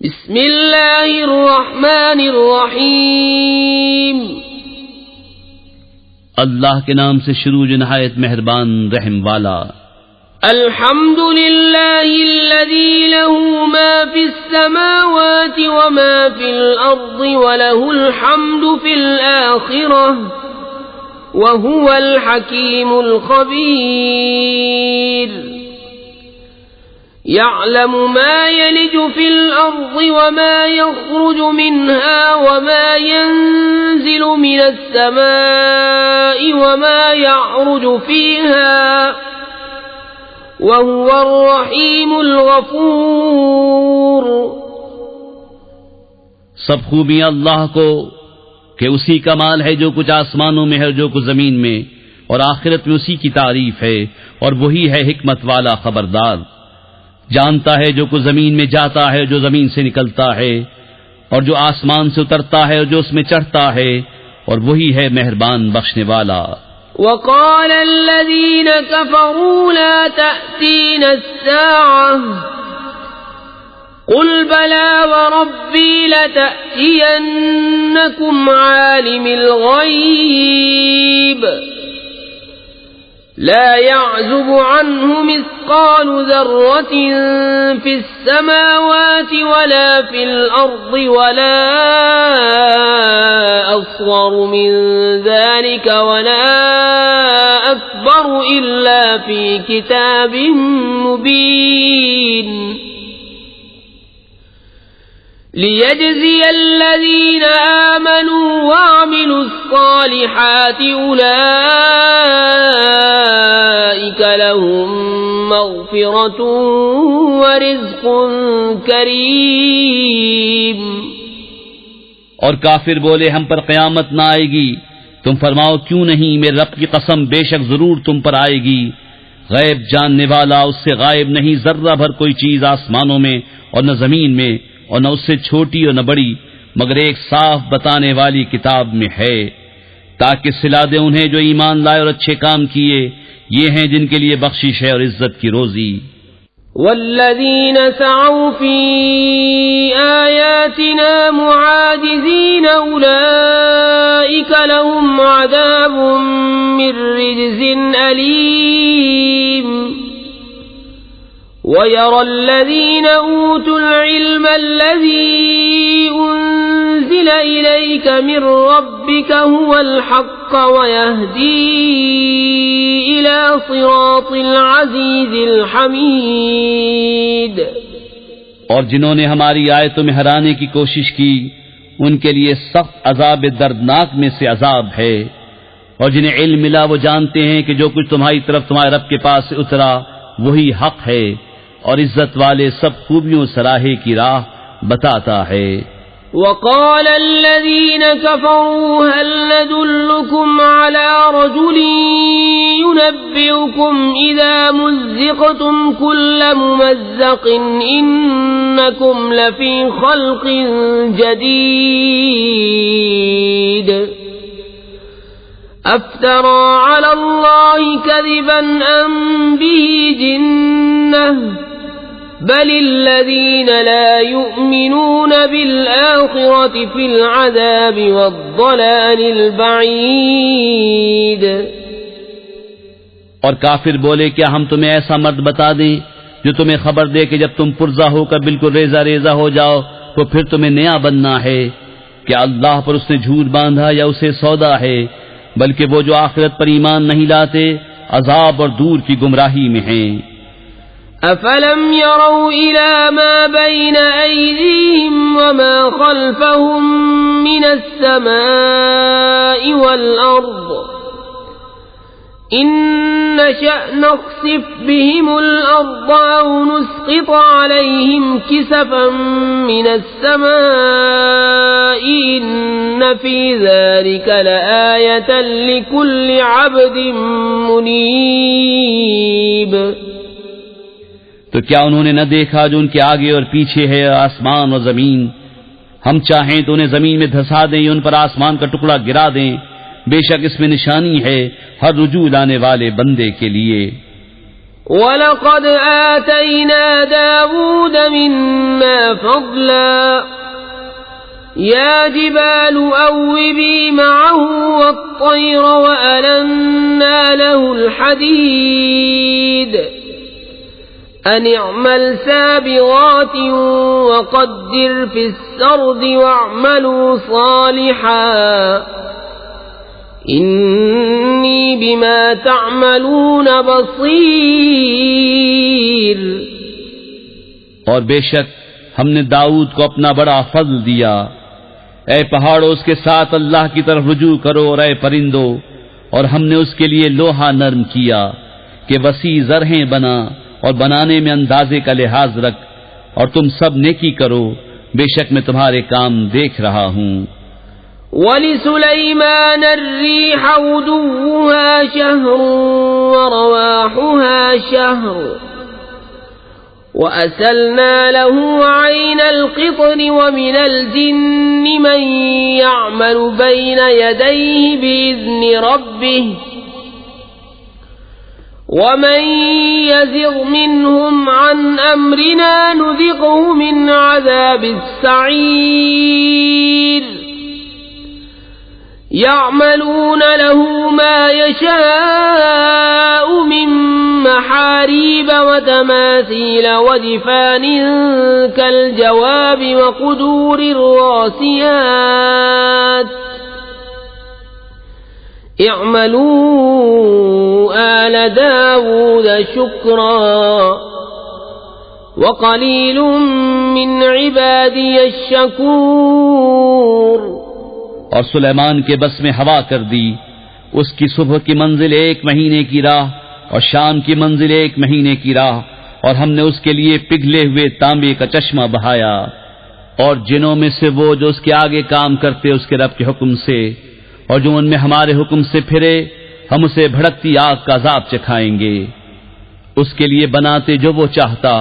بسم اللہ الرحمن الرحیم اللہ کے نام سے شروع جو نہایت مہربان رحم والا۔ الحمد للہ الذی له ما فی السماوات وما فی الارض وله الحمد فی الآخرہ وهو الحکیم الخبیر۔ يعلم ما يلج في الأرض وما يخرج منها وما ينزل من السماء وما يعرج فيها وهو الرحيم الغفور۔ سب خوبیاں اللہ کو کہ اسی کا مال ہے جو کچھ آسمانوں میں ہے جو کچھ زمین میں، اور آخرت میں اسی کی تعریف ہے، اور وہی ہے حکمت والا خبردار۔ جانتا ہے جو کچھ زمین میں جاتا ہے، جو زمین سے نکلتا ہے، اور جو آسمان سے اترتا ہے اور جو اس میں چڑھتا ہے، اور وہی ہے مہربان بخشنے والا۔ وقال الذين كفروا لا تأتين الساعة قل بلى وربي لتأتينكم عالم الغيب لا يعزب عنه مثقال ذرة في السماوات ولا في الأرض ولا أصغر من ذلك ولا أكبر إلا في كتاب مبين ليجزي الذين آمنوا وعملوا الصالحات أولئك لهم مغفرة ورزق كريم۔ اور کافر بولے ہم پر قیامت نہ آئے گی، تم فرماؤ کیوں نہیں، میرے رب کی قسم بے شک ضرور تم پر آئے گی۔ غیب جاننے والا اس سے غائب نہیں ذرہ بھر کوئی چیز آسمانوں میں اور نہ زمین میں، اور نہ اس سے چھوٹی اور نہ بڑی، مگر ایک صاف بتانے والی کتاب میں ہے، تاکہ صلا دے انہیں جو ایمان لائے اور اچھے کام کیے، یہ ہیں جن کے لیے بخشش ہے اور عزت کی روزی۔ والذین سعوا فی آیاتنا معاجزین اولئک لهم عذاب من رجز علیم۔ وَيَرَى الَّذِينَ أُوتُوا الْعِلْمَ الَّذِي أُنزِلَ إِلَيْكَ مِنْ رَبِّكَ هُوَ الْحَقَّ وَيَهْدِي إِلَى صِرَاطِ الْعَزِيزِ الْحَمِيدِ۔ اور جنہوں نے ہماری آیتوں میں ہرانے کی کوشش کی، ان کے لیے سخت عذاب دردناک میں سے عذاب ہے۔ اور جنہیں علم ملا وہ جانتے ہیں کہ جو کچھ تمہاری طرف تمہارے رب کے پاس سے اترا وہی حق ہے، اور عزت والے سب خوبیوں سراہے کی راہ بتاتا ہے۔ وقال الذين كفروا هل ندلكم على رجل ينبئكم إذا مزقتم كل ممزق إنكم لفي خلق جديد افترى على الله كذبا ام به جنة بل الذين لا يؤمنون بالآخرة في العذاب والضلال البعيد۔ اور کافر بولے کیا ہم تمہیں ایسا مرد بتا دیں جو تمہیں خبر دے کہ جب تم پرزہ ہو کر بالکل ریزہ ریزہ ہو جاؤ تو پھر تمہیں نیا بننا ہے؟ کیا اللہ پر اس نے جھوٹ باندھا یا اسے سودا ہے؟ بلکہ وہ جو آخرت پر ایمان نہیں لاتے عذاب اور دور کی گمراہی میں ہیں۔ افلم يروا الى ما بين ايديهم وما خلفهم من السماء والارض ان نشأ نخسف بهم الارض او نسقط عليهم كسفا من السماء ان في ذلك لآية لكل عبد منيب۔ تو کیا انہوں نے نہ دیکھا جو ان کے آگے اور پیچھے ہے آسمان اور زمین؟ ہم چاہیں تو انہیں زمین میں دھسا دیں یا ان پر آسمان کا ٹکڑا گرا دیں، بے شک اس میں نشانی ہے ہر رجوع لانے والے بندے کے لیے۔ وَلَقَدْ آتَيْنَا دَاوُودَ مِنَّا فَضْلًا يَا جِبَالُ أَوِّبِي مَعَهُ وَالطَّيْرَ وَأَلَنَّا لَهُ الْحَدِيدَ أَنِ اعْمَلْ سَابِغَاتٍ وَقَدِّرْ فِي السَّرْدِ وَاعْمَلُوا صَالِحًا إِنِّي بِمَا تَعْمَلُونَ بَصِيرٌ۔ اور بے شک ہم نے داؤد کو اپنا بڑا فضل دیا۔ اے پہاڑوں اس کے ساتھ اللہ کی طرف رجوع کرو، اور اے پرندوں، اور ہم نے اس کے لیے لوہا نرم کیا کہ وسیع زرہیں بنا، اور بنانے میں اندازے کا لحاظ رکھ، اور تم سب نیکی کرو، بے شک میں تمہارے کام دیکھ رہا ہوں۔ وَلِسُلَيْمَانَ الرِّيحَ غُدُوُّهَا شَهْرٌ وَرَوَاحُهَا شَهْرٌ وَأَسَلْنَا لَهُ عَيْنَ الْقِطْرِ وَمِنَ الْجِنِّ مَن يَعْمَلُ بَيْنَ يَدَيْهِ بِإِذْنِ رَبِّهِ وَمَن يَزِغْ مِنْهُمْ عَنْ أَمْرِنَا نُذِقْهُ مِنْ عَذَابِ السَّعِيرِ يَعْمَلُونَ لَهُ مَا يَشَاءُ مِن مَّحَارِيبَ وَتَمَاثِيلَ وَجِفَانٍ كَالْجَوَابِ وَقُدُورٍ رَّاسِيَاتٍ اعْمَلُوا آلَ دَاوُودَ شُكْرًا وَقَلِيلٌ مِّنْ عِبَادِيَ الشَّكُورُ۔ اور سلیمان کے بس میں ہوا کر دی، اس کی صبح کی منزل 1 مہینے کی راہ اور شام کی منزل 1 مہینے کی راہ، اور ہم نے اس کے لیے پگھلے ہوئے تانبے کا چشمہ بہایا، اور جنوں میں سے وہ جو اس کے آگے کام کرتے اس کے رب کے حکم سے، اور جو ان میں ہمارے حکم سے پھرے ہم اسے بھڑکتی آگ کا عذاب چکھائیں گے۔ اس کے لیے بناتے جو وہ چاہتا،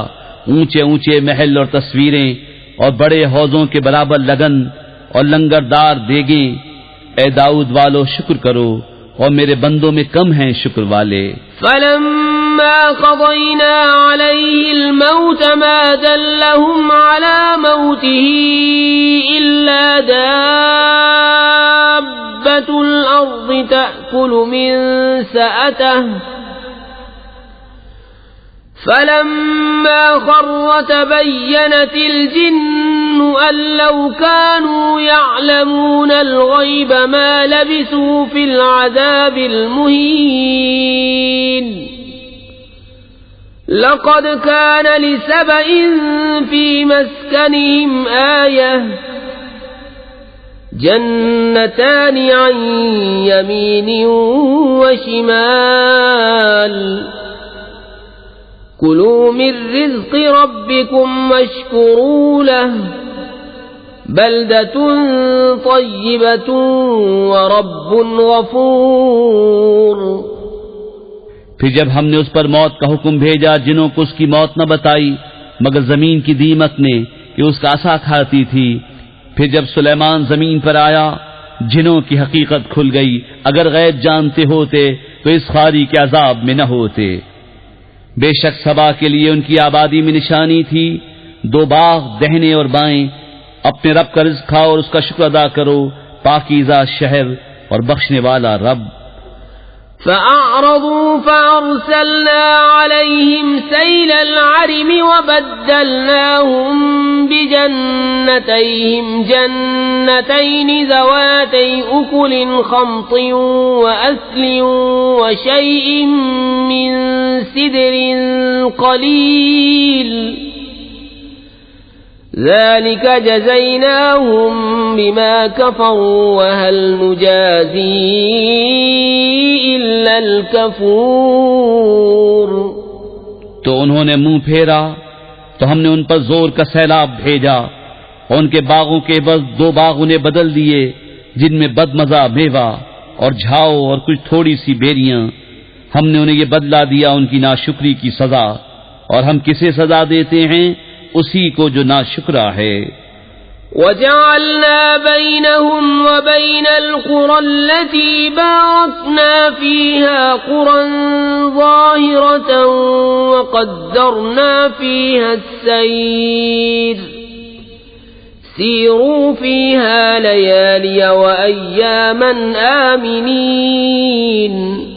اونچے اونچے محل اور تصویریں، اور بڑے حوضوں کے برابر لگن اور لنگردار دیگیں۔ اے داؤد والو شکر کرو، اور میرے بندوں میں کم ہیں شکر والے۔ فَلَمَّا قَضَيْنَا عَلَيْهِ الْمَوْتَ مَا دَلَّهُمْ عَلَى مَوْتِهِ إِلَّا دَابَّةُ الْأَرْضِ تَأْكُلُ مِنْ سَأَتَهُ فَلَمَّا خَرَّ تَبَيَّنَتِ الْجِنُّ أَن لَّوْ كَانُوا يَعْلَمُونَ الْغَيْبَ مَا لَبِثُوا فِي الْعَذَابِ الْمُهِينِ لَقَدْ كَانَ لِسَبَإٍ فِي مَسْكَنِهِمْ آيَةٌ جَنَّتَانِ عَن يَمِينٍ وَشِمَالٍ كُلُوا مِن رِّزْقِ رَبِّكُمْ وَاشْكُرُوا لَهُ بَلْدَةٌ طَيِّبَةٌ وَرَبٌّ غَفُورٌ۔ پھر جب ہم نے اس پر موت کا حکم بھیجا، جنوں کو اس کی موت نہ بتائی مگر زمین کی دیمک نے کہ اس کا عصا کھاتی تھی۔ پھر جب سلیمان زمین پر آیا، جنوں کی حقیقت کھل گئی، اگر غیب جانتے ہوتے تو اس خواری کے عذاب میں نہ ہوتے۔ بے شک سبا کے لیے ان کی آبادی میں نشانی تھی، 2 باغ دہنے اور بائیں۔ اپنے رب کا رزق کھاؤ اور اس کا شکر ادا کرو، پاکیزہ شہر اور بخشنے والا رب۔ فَأَعْرَضُوا فَأَرْسَلْنَا عَلَيْهِمْ سَيْلَ الْعَرِمِ وَبَدَّلْنَاهُمْ بِجَنَّتَيْهِمْ جَنَّتَيْنِ ذَوَاتَيْ أُكُلٍ خَمْطٍ وَأَثْلٍ وَشَيْءٍ مِّن سِدْرٍ قَلِيلٍ ذَلِكَ جَزَيْنَاهُمْ بِمَا كَفَرُوا وَهَلْ نُجَازِي إِلَّا الْكَفُورَ۔ تو انہوں نے منہ پھیرا تو ہم نے ان پر زور کا سیلاب بھیجا، اور ان کے باغوں کے بس 2 باغ انہیں بدل دیے، جن میں بدمزہ میوہ اور جھاؤ اور کچھ تھوڑی سی بیریاں۔ ہم نے انہیں یہ بدلہ دیا ان کی ناشکری کی سزا، اور ہم کسے سزا دیتے ہیں؟ اسی کو جو ناشکرا ہے۔ وجعلنا بينهم وبين القرى التي باركنا فيها قرى ظاهرة وقدرنا فيها السير سيروا فيها ليالي وأياما آمنين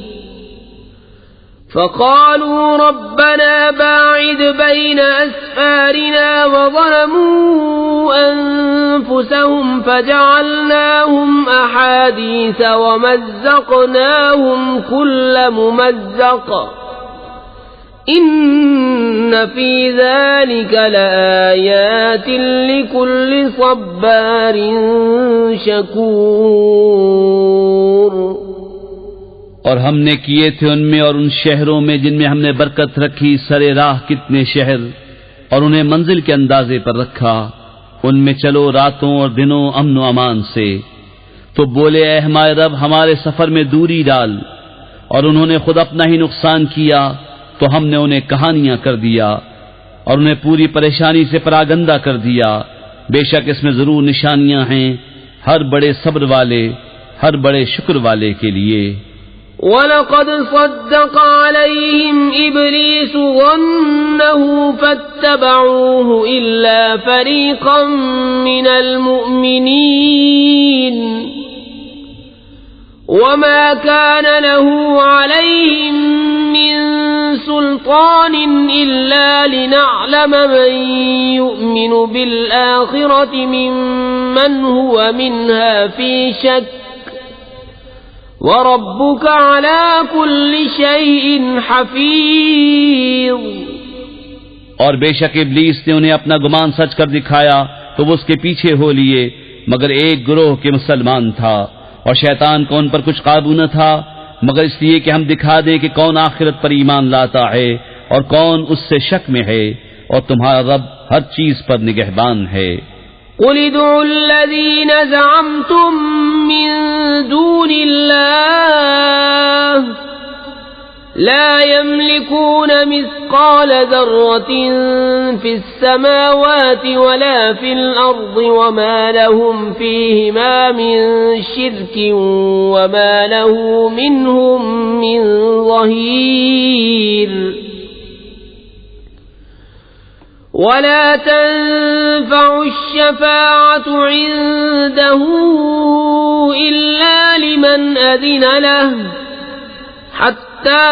فقالوا ربنا باعد بين أسفارنا وظلموا أنفسهم فجعلناهم أحاديث ومزقناهم كل ممزق إن في ذلك لآيات لكل صبار شكور. اور ہم نے کیے تھے ان میں اور ان شہروں میں جن میں ہم نے برکت رکھی سرے راہ کتنے شہر اور انہیں منزل کے اندازے پر رکھا. ان میں چلو راتوں اور دنوں امن و امان سے. تو بولے اے ہمارے رب ہمارے سفر میں دوری ڈال. اور انہوں نے خود اپنا ہی نقصان کیا تو ہم نے انہیں کہانیاں کر دیا اور انہیں پوری پریشانی سے پراگندہ کر دیا. بے شک اس میں ضرور نشانیاں ہیں ہر بڑے صبر والے ہر بڑے شکر والے کے لیے. وَلَقَدْ صَدَّقَ عَلَيْهِمْ إِبْلِيسُ ظَنَّهُ فَاتَّبَعُوهُ إِلَّا فَرِيقًا مِّنَ الْمُؤْمِنِينَ وَمَا كَانَ لَهُ عَلَيْهِمْ مِّن سُلْطَانٍ إِلَّا لِنَعْلَمَ مَن يُؤْمِنُ بِالْآخِرَةِ مِمَّنْ هُوَ مِنْهَا فِي شَكٍّ وَرَبُّكَ عَلَى كُلِّ شَيْءٍ حَفِيظٌ. اور بے شک ابلیس نے انہیں اپنا گمان سچ کر دکھایا تو وہ اس کے پیچھے ہو لیے مگر ایک گروہ کے مسلمان تھا اور شیطان کو ان پر کچھ قابو نہ تھا مگر اس لیے کہ ہم دکھا دیں کہ کون آخرت پر ایمان لاتا ہے اور کون اس سے شک میں ہے اور تمہارا رب ہر چیز پر نگہبان ہے. قل ادعوا الذين زعمتم من دون الله لا يملكون مثقال ذرة في السماوات ولا في الأرض وما لهم فيهما من شرك وما له منهم من ظهير. ولا تنفع الشفاعة عنده إلا لمن أذن له حتى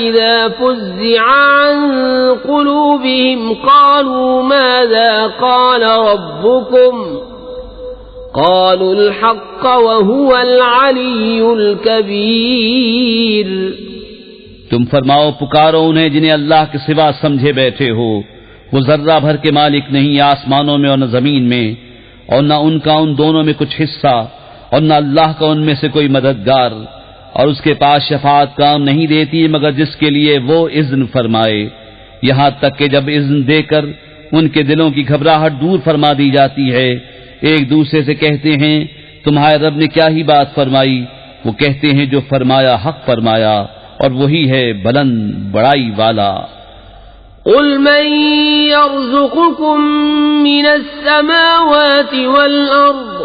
إذا فزع عن قلوبهم قالوا ماذا قال ربكم قالوا الحق وهو العلي الكبير. تم فرماؤ پکارو انہیں جنہیں اللہ کے سوا سمجھے بیٹھے ہو. وہ ذرہ بھر کے مالک نہیں آسمانوں میں اور نہ زمین میں اور نہ ان کا ان دونوں میں کچھ حصہ اور نہ اللہ کا ان میں سے کوئی مددگار اور اس کے پاس شفاعت کام نہیں دیتی مگر جس کے لیے وہ اذن فرمائے. یہاں تک کہ جب اذن دے کر ان کے دلوں کی گھبراہٹ دور فرما دی جاتی ہے ایک دوسرے سے کہتے ہیں تمہارے رب نے کیا ہی بات فرمائی. وہ کہتے ہیں جو فرمایا حق فرمایا اور وہی ہے بلند بڑائی والا. قل من يرزقكم من السماوات والأرض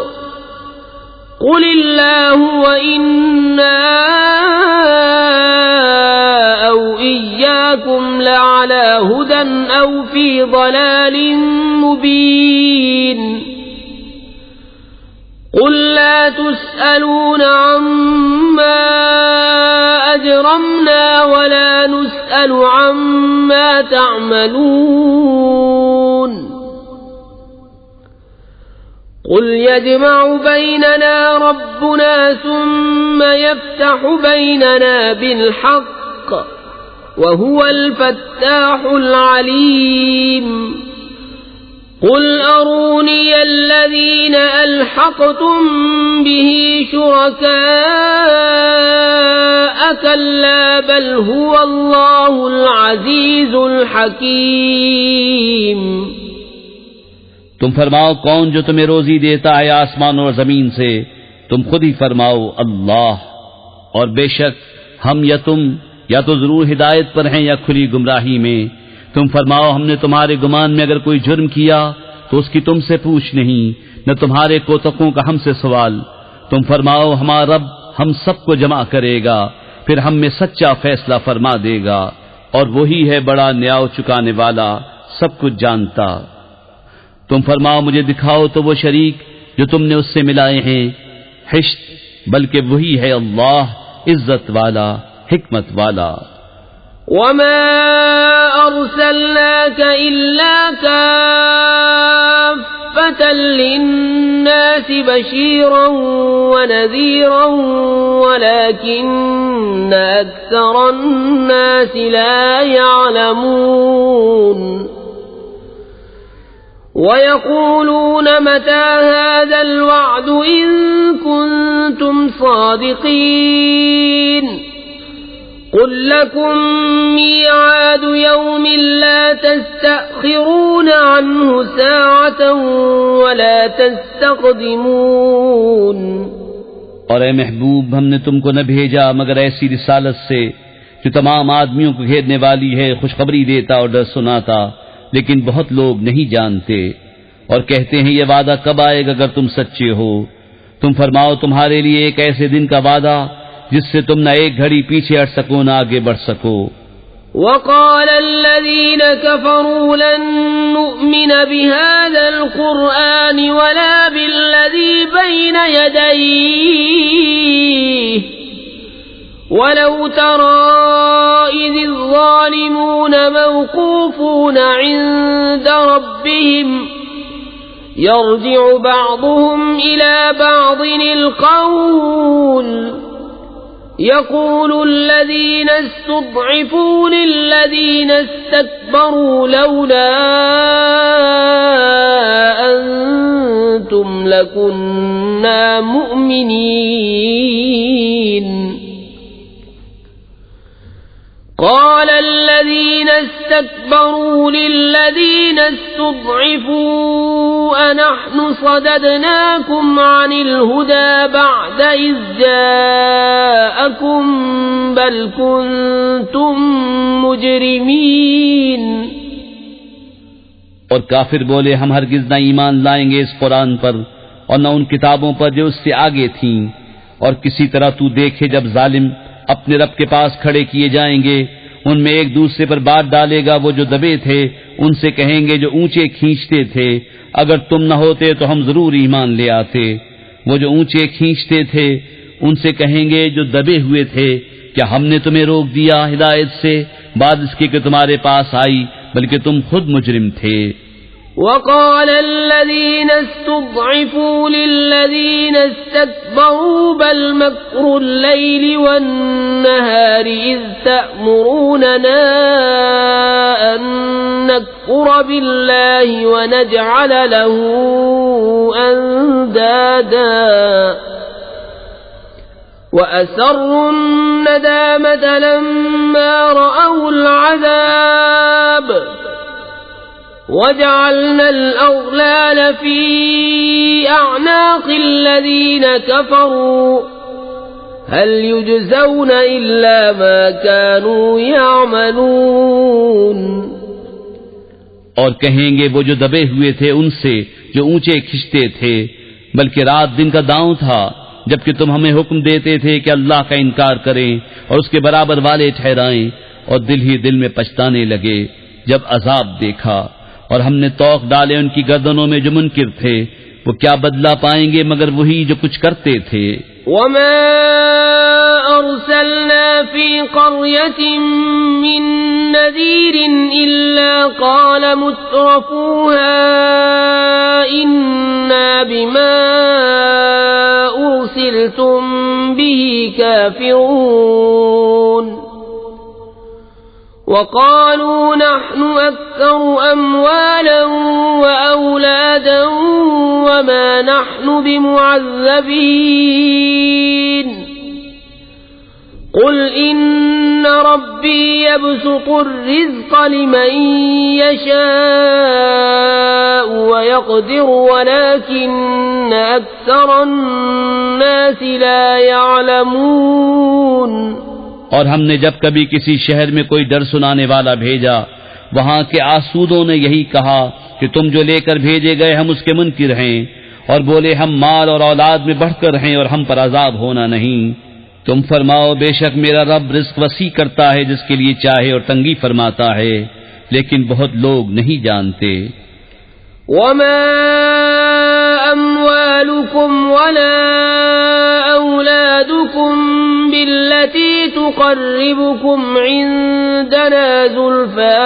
قل الله وإنا أو إياكم لعلى هدى أو في ضلال مبين. قل لا تسألون عما أجرمنا ولا نسأل عما تعملون. قل يجمع بيننا ربنا ثم يفتح بيننا بالحق وهو الفتاح العليم. قل أروني الذين ألحقتم به شركاء كلا بل هو الله العزيز الحكيم. تم فرماؤ کون جو تمہیں روزی دیتا ہے آسمان اور زمین سے. تم خود ہی فرماؤ اللہ. اور بے شک ہم یا تم یا تو ضرور ہدایت پر ہیں یا کھلی گمراہی میں. تم فرماؤ ہم نے تمہارے گمان میں اگر کوئی جرم کیا تو اس کی تم سے پوچھ نہیں، نہ تمہارے کوتکوں کا ہم سے سوال۔ تم فرماؤ ہمارا رب ہم سب کو جمع کرے گا، پھر ہم میں سچا فیصلہ فرما دے گا، اور وہی ہے بڑا نیاؤ چکانے والا، سب کچھ جانتا۔ تم فرماؤ مجھے دکھاؤ تو وہ شریک جو تم نے اس سے ملائے ہیں، حشت بلکہ وہی ہے اللہ عزت والا حکمت والا۔ وما أرسلناك إلا كافة للناس بشيرا ونذيرا ولكن أكثر الناس لا يعلمون ويقولون متى هذا الوعد إن كنتم صادقين قل لكم ميعاد يوم لا تستأخرون عنه ساعة ولا تستقدمون۔ اور اے محبوب ہم نے تم کو نہ بھیجا مگر ایسی رسالت سے جو تمام آدمیوں کو گھیرنے والی ہے، خوشخبری دیتا اور ڈر سناتا، لیکن بہت لوگ نہیں جانتے اور کہتے ہیں یہ وعدہ کب آئے گا اگر تم سچے ہو۔ تم فرماؤ تمہارے لیے ایک ایسے دن کا وعدہ جس سے تم نہ ایک گھڑی پیچھے ہٹ سکو نہ آگے بڑھ سکو۔ وقال الذين كفروا لن نؤمن بهذا القرآن ولا بالذي بين يديه ولو ترى إذ الظالمون موقوفون عند ربهم يرجع بعضهم إلى بعض القول يقول الذين استضعفوا للذين استكبروا لولا أنتم لكنا مؤمنين قال الذين استكبروا للذين استضعفوا أنحن صددناكم عن الهدى بعد إذ جاءكم بل كنتم مجرمين۔ اور کافر بولے ہم ہرگز نہ ایمان لائیں گے اس قرآن پر اور نہ ان کتابوں پر جو اس سے آگے تھیں، اور کسی طرح تو دیکھے جب ظالم اپنے رب کے پاس کھڑے کیے جائیں گے، ان میں ایک دوسرے پر بات ڈالے گا، وہ جو دبے تھے ان سے کہیں گے جو اونچے کھینچتے تھے اگر تم نہ ہوتے تو ہم ضرور ایمان لے آتے۔ وہ جو اونچے کھینچتے تھے ان سے کہیں گے جو دبے ہوئے تھے کیا ہم نے تمہیں روک دیا ہدایت سے بعد اس کے کہ تمہارے پاس آئی، بلکہ تم خود مجرم تھے۔ وقال الذين استضعفوا للذين استكبروا بل مكر الليل والنهار إذ تأمروننا أن نكفر بالله ونجعل له أندادا وأسروا الندامة لما رأوا العذاب وجعلنا الأغلال في أعناق الذين كفروا هل يجزون إلا ما كانوا يعملون۔ اور کہیں گے وہ جو دبے ہوئے تھے ان سے جو اونچے کھنچتے تھے، بلکہ رات دن کا داؤں تھا جبکہ تم ہمیں حکم دیتے تھے کہ اللہ کا انکار کریں اور اس کے برابر والے ٹھہرائیں، اور دل ہی دل میں پچھتانے لگے جب عذاب دیکھا، اور ہم نے طوق ڈالے ان کی گردنوں میں جو منکر تھے، وہ کیا بدلہ پائیں گے مگر وہی جو کچھ کرتے تھے۔ وما أرسلنا في قرية من نذير إلا قال مترفوها إنا بما أرسلتم به كافرون وقالوا نحن أكثر أموالا وأولادا وما نحن بمعذبين قل إن ربي يبسط الرزق لمن يشاء ويقدر ولكن أكثر الناس لا يعلمون۔ اور ہم نے جب کبھی کسی شہر میں کوئی ڈر سنانے والا بھیجا، وہاں کے آسودوں نے یہی کہا کہ تم جو لے کر بھیجے گئے ہم اس کے منکر ہیں، اور بولے ہم مال اور اولاد میں بڑھ کر ہیں اور ہم پر عذاب ہونا نہیں۔ تم فرماؤ بے شک میرا رب رزق وسیع کرتا ہے جس کے لیے چاہے اور تنگی فرماتا ہے، لیکن بہت لوگ نہیں جانتے۔ وما أموالكم ولا أولادكم بالتي تقربكم عندنا زلفى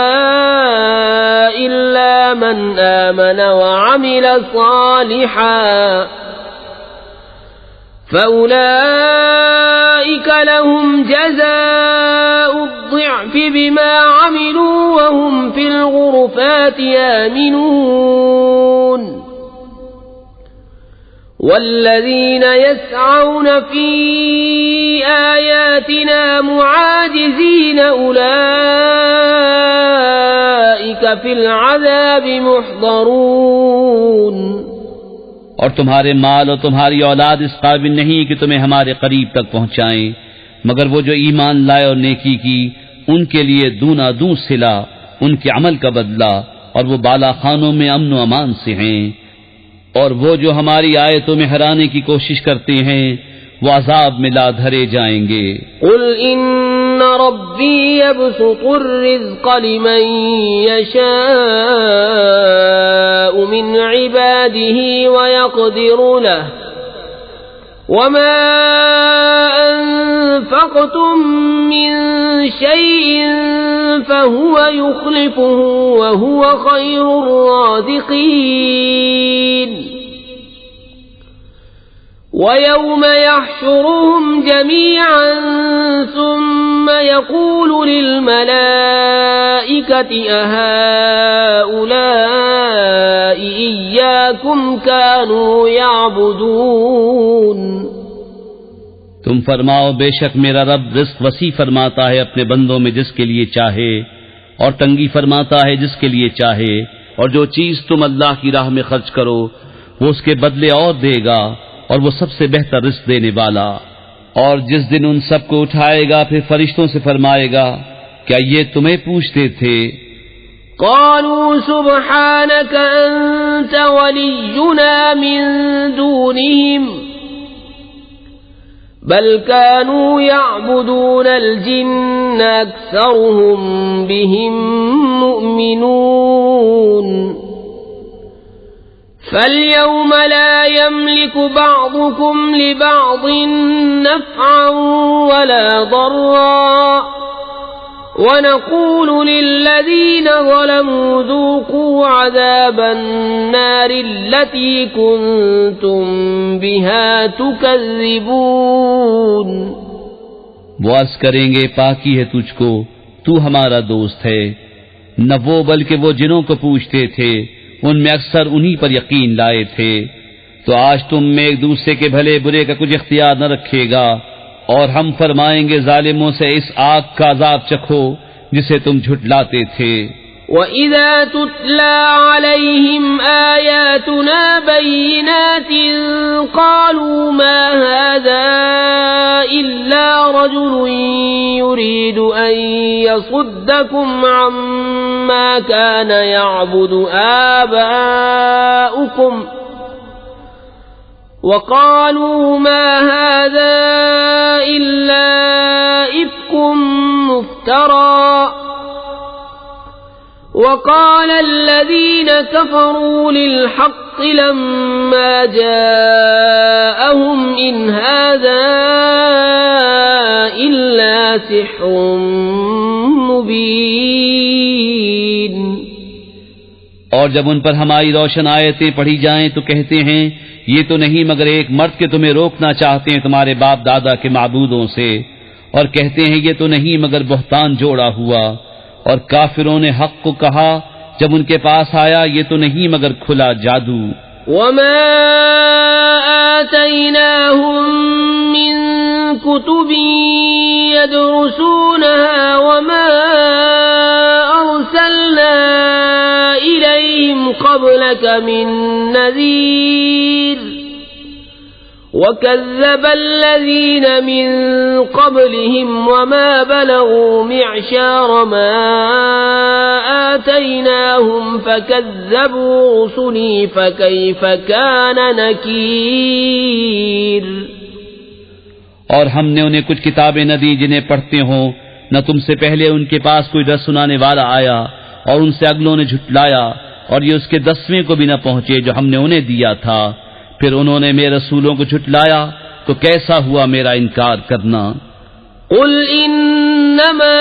إلا من آمن وعمل صالحا فأولئك لهم جزاء الضعف بما عملوا وهم في الغرفات آمنون والذين يسعون في آياتنا معاجزين أولئك في العذاب محضرون۔ اور تمہارے مال اور تمہاری اولاد اس قابل نہیں کہ تمہیں ہمارے قریب تک پہنچائیں، مگر وہ جو ایمان لائے اور نیکی کی ان کے لیے دونا دوں صلہ، ان کے عمل کا بدلہ، اور وہ بالا خانوں میں امن و امان سے ہیں۔ اور وہ جو ہماری آیتوں میں ہرانے کی کوشش کرتے ہیں وہ عذاب میں لا دھرے جائیں گے۔ قل ان ربی یبسط الرزق لمن یشاء من عباده ويقدر له وما انفقتم من شيء فهو يخلفه وهو خير الرازقين ويوم يحشرهم جميعا ثم يقول للملائكة أهؤلاء إياكم كانوا يعبدون۔ تم فرماؤ بے شک میرا رب رزق وسیع فرماتا ہے اپنے بندوں میں جس کے لیے چاہے، اور تنگی فرماتا ہے جس کے لیے چاہے، اور جو چیز تم اللہ کی راہ میں خرچ کرو وہ اس کے بدلے اور دے گا، اور وہ سب سے بہتر رزق دینے والا۔ اور جس دن ان سب کو اٹھائے گا پھر فرشتوں سے فرمائے گا کیا یہ تمہیں پوچھتے تھے؟ قالوا سبحانك أنت ولينا من دونهم بل كانوا يعبدون الجن أكثرهم بهم مؤمنون فاليوم لا يملك بعضكم لبعض نفعا ولا ضرا ونقول للذين ظلموا ذوقوا عذاب النار التي كنتم بها تكذبون۔ وہ عرض کریں گے پاکی ہے تجھ کو، تو ہمارا دوست ہے، نہ وہ بلکہ وہ جنوں کو پوچھتے تھے ان میں اکثر انہی پر یقین لائے تھے۔ تو آج تم میں ایک دوسرے کے بھلے برے کا کچھ اختیار نہ رکھے گا، اور ہم فرمائیں گے ظالموں سے اس آگ کا عذاب چکھو جسے تم جھٹلاتے تھے۔ وَإِذَا تُتْلَى عَلَيْهِمْ آيَاتُنَا بَيِّنَاتٍ قَالُوا مَا هَذَا إِلَّا رَجُلٌ يُرِيدُ أَن يَصُدَّكُمْ عَمَّا كَانَ يَعْبُدُ آبَاؤُكُمْ وَقَالُوا مَا هَذَا إِلَّا إِفْكٌ مُفْتَرًى وَقَالَ الَّذِينَ كَفَرُوا لِلْحَقِّ لَمَّا جَاءَهُمْ إِنْ هَذَا إِلَّا سِحْرٌ مُبِينٌ۔ اور جب ان پر ہماری روشن آیتیں پڑھی جائیں تو کہتے ہیں یہ تو نہیں مگر ایک مرد کے تمہیں روکنا چاہتے ہیں تمہارے باپ دادا کے معبودوں سے، اور کہتے ہیں یہ تو نہیں مگر بہتان جوڑا ہوا۔ اور کافروں نے حق کو کہا جب ان کے پاس آیا یہ تو نہیں مگر کھلا جادو۔ وما آتيناهم من كتب يدرسونها وما أرسلنا إليهم قبلك من نذير وكذب الذين من قبلهم وما بلغوا معشار ما آتيناهم فكذبوا رسلي فكيف كان نكير۔ اور ہم نے انہیں کچھ کتابیں نہ دی جنہیں پڑھتے ہوں، نہ تم سے پہلے ان کے پاس کوئی ڈر سنانے والا آیا، اور ان سے اگلوں نے جھٹلایا، اور یہ اس کے 10ویں کو بھی نہ پہنچے جو ہم نے انہیں دیا تھا۔ پھر انہوں نے میرے رسولوں کو جھٹلایا، تو کیسا ہوا میرا انکار کرنا۔ قل انما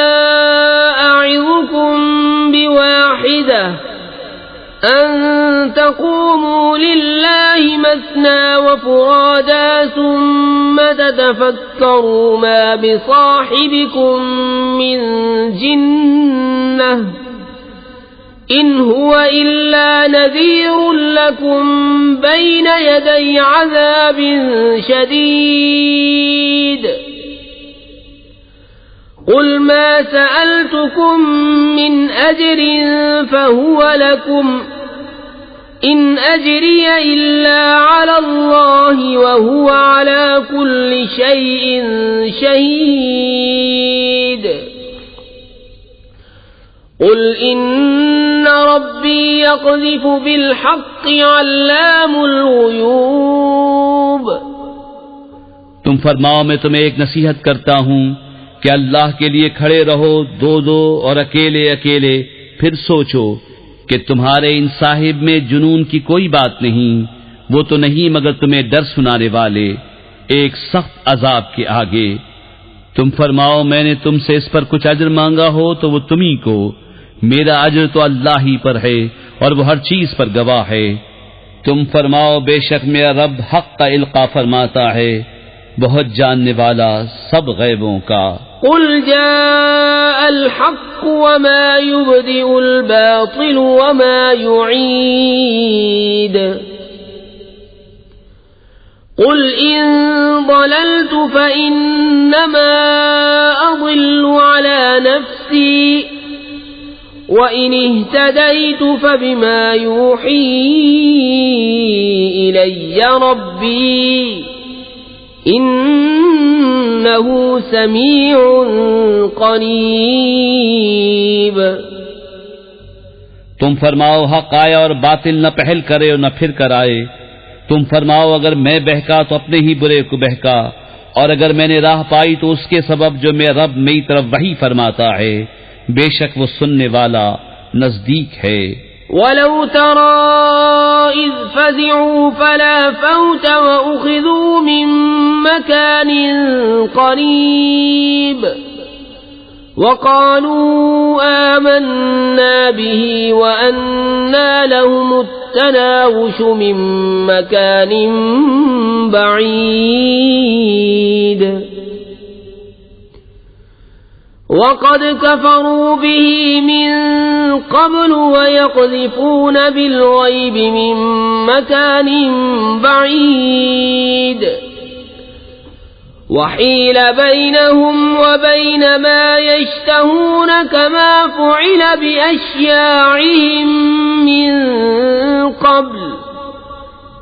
اعظكم بواحدة ان تقوموا لله مثنى وفرادا ثم تتفكروا ما بصاحبكم من جنة إن هو إلا نذير لكم بين يدي عذاب شديد قل ما سألتكم من أجر فهو لكم إن أجري إلا على الله وهو على كل شيء شهيد قل إن ربي يقذف بالحق علام الغيوب۔ تم فرماؤ میں تمہیں ایک نصیحت کرتا ہوں کہ اللہ کے لیے کھڑے رہو دو دو اور اکیلے اکیلے، پھر سوچو کہ تمہارے ان صاحب میں جنون کی کوئی بات نہیں، وہ تو نہیں مگر تمہیں ڈر سنانے والے ایک سخت عذاب کے آگے۔ تم فرماؤ میں نے تم سے اس پر کچھ اجر مانگا ہو تو وہ تمہیں کو، میرا اجر تو اللہ ہی پر ہے اور وہ ہر چیز پر گواہ ہے۔ تم فرماؤ بے شک میرا رب حق کا القاء فرماتا ہے، بہت جاننے والا سب غیبوں کا۔ قل جاء الحق وما يبدئ الباطل وما يعيد قل إن ضللت فإنما أضل على نفسي وإن اهتديت فبما يوحي إلي ربي إنه سميع قريب۔ تم فرماؤ حق آیا اور باطل نہ پہل کرے اور نہ پھر کر آئے۔ تم فرماؤ اگر میں بہکا تو اپنے ہی برے کو بہکا، اور اگر میں نے راہ پائی تو اس کے سبب جو میرا رب میری طرف وحی فرماتا ہے، بے شک وہ سننے والا نزدیک ہے۔ وَلَوْ تَرَىٰ إِذْ فَزِعُوا فَلَا فَوْتَ وَأُخِذُوا مِن مَّكَانٍ قَرِيبٍ وَقَالُوا آمَنَّا بِهِ وَأَنَّىٰ لَهُمُ التَّنَاوُشُ مِن مَّكَانٍ بَعِيدٍ وَقَدْ كَفَرُوا بِهِ مِن قَبْلُ وَيَقْذِفُونَ بِالْغَيْبِ مِن مَّكَانٍ بَعِيدٍ وَحِيلَ بَيْنَهُمْ وَبَيْنَ مَا يَشْتَهُونَ كَمَا فُعِلَ بِأَشْيَاعِهِم مِّن قَبْلُ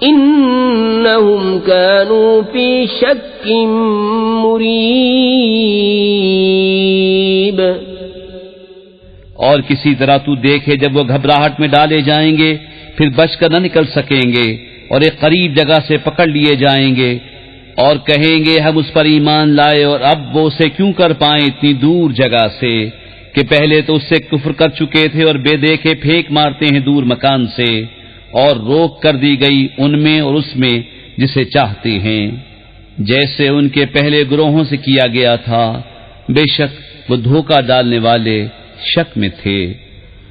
إِنَّهُمْ كَانُوا فِي شَكٍّ مُّرِيبٍ۔ اور کسی طرح تو دیکھے جب وہ گھبراہٹ میں ڈالے جائیں گے پھر بچ کر نہ نکل سکیں گے، اور ایک قریب جگہ سے پکڑ لیے جائیں گے، اور کہیں گے ہم اس پر ایمان لائے، اور اب وہ اسے کیوں کر پائیں اتنی دور جگہ سے کہ پہلے تو اس سے کفر کر چکے تھے، اور بے دیکھے پھینک مارتے ہیں دور مکان سے، اور روک کر دی گئی ان میں اور اس میں جسے چاہتے ہیں، جیسے ان کے پہلے گروہوں سے کیا گیا تھا، بے شک وہ دھوکہ ڈالنے والے شک میں تھے۔